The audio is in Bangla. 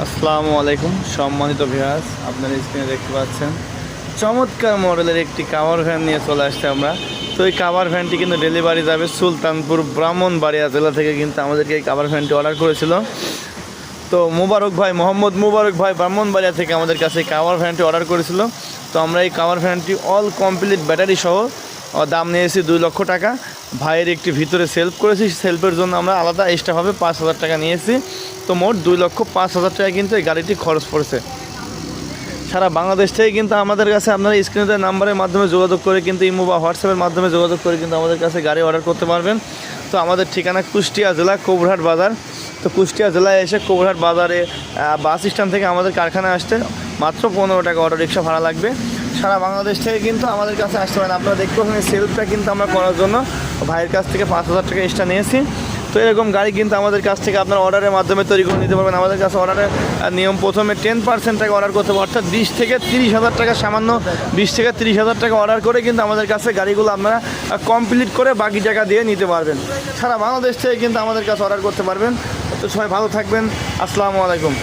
আসসালামু আলাইকুম সম্মানিত ভিউয়ার্স, আপনারা স্ক্রিনে দেখতে পাচ্ছেন চমৎকার মডেলের একটি কাভার ভ্যান নিয়ে চলে আসছে আমরা। তো এই কাভার ভ্যানটি কিন্তু ডেলিভারি যাবে সুলতানপুর ব্রাহ্মণবাড়িয়া জেলা থেকে। কিন্তু আমাদেরকে এই কাভার ভ্যানটি অর্ডার করেছিল তো মোবারক ভাই, মোহাম্মদ মোবারক ভাই ব্রাহ্মণবাড়িয়া থেকে আমাদের কাছে এই কাভার ভ্যানটি অর্ডার করেছিল। তো আমরা এই কাভার ভ্যানটি অল কমপ্লিট ব্যাটারি সহ দাম নিয়েছি 2 লক্ষ টাকা। ভাইয়ের একটি ভিতরে সেলফ করেছি, সেলফের জন্য আমরা আলাদা এক্সট্রাভাবে 5,000 টাকা নিয়েছি। তো মোট 2,05,000 টাকা কিন্তু এই গাড়িটি খরচ পড়েছে। সারা বাংলাদেশ থেকে কিন্তু আমাদের কাছে আপনারা স্ক্রিনের নাম্বারের মাধ্যমে যোগাযোগ করে কিন্তু ইমো বা হোয়াটসঅ্যাপের মাধ্যমে যোগাযোগ করে কিন্তু আমাদের কাছে গাড়ি অর্ডার করতে পারবেন। তো আমাদের ঠিকানা কুষ্টিয়া জেলা কবুরহাট বাজার। তো কুষ্টিয়া জেলায় এসে কবুরহাট বাজারে বাস স্ট্যান্ড থেকে আমাদের কারখানায় আসতে মাত্র 15 টাকা অটো রিক্সা ভাড়া লাগবে। সারা বাংলাদেশ থেকে কিন্তু আমাদের কাছে আসতে পারেন। আপনারা দেখতে পাচ্ছেন সেলফটা কিন্তু আমরা করার জন্য ভাইয়ের কাছ থেকে 5,000 টাকা এক্সট্রা নিয়েছি। তো এরকম গাড়ি কিন্তু আমাদের কাছ থেকে আপনার অর্ডারের মাধ্যমে তৈরি করে নিতে পারবেন। আমাদের কাছে অর্ডারের নিয়ম প্রথমে 10% টাকা অর্ডার করতে হবে, অর্থাৎ 20 থেকে 30,000 টাকা, সামান্য 20 থেকে 30,000 টাকা অর্ডার করে কিন্তু আমাদের কাছে গাড়িগুলো আপনারা কমপ্লিট করে বাকি টাকা দিয়ে নিতে পারবেন। সারা বাংলাদেশ থেকে কিন্তু আমাদের কাছে অর্ডার করতে পারবেন। তো সবাই ভালো থাকবেন। আসসালামু আলাইকুম।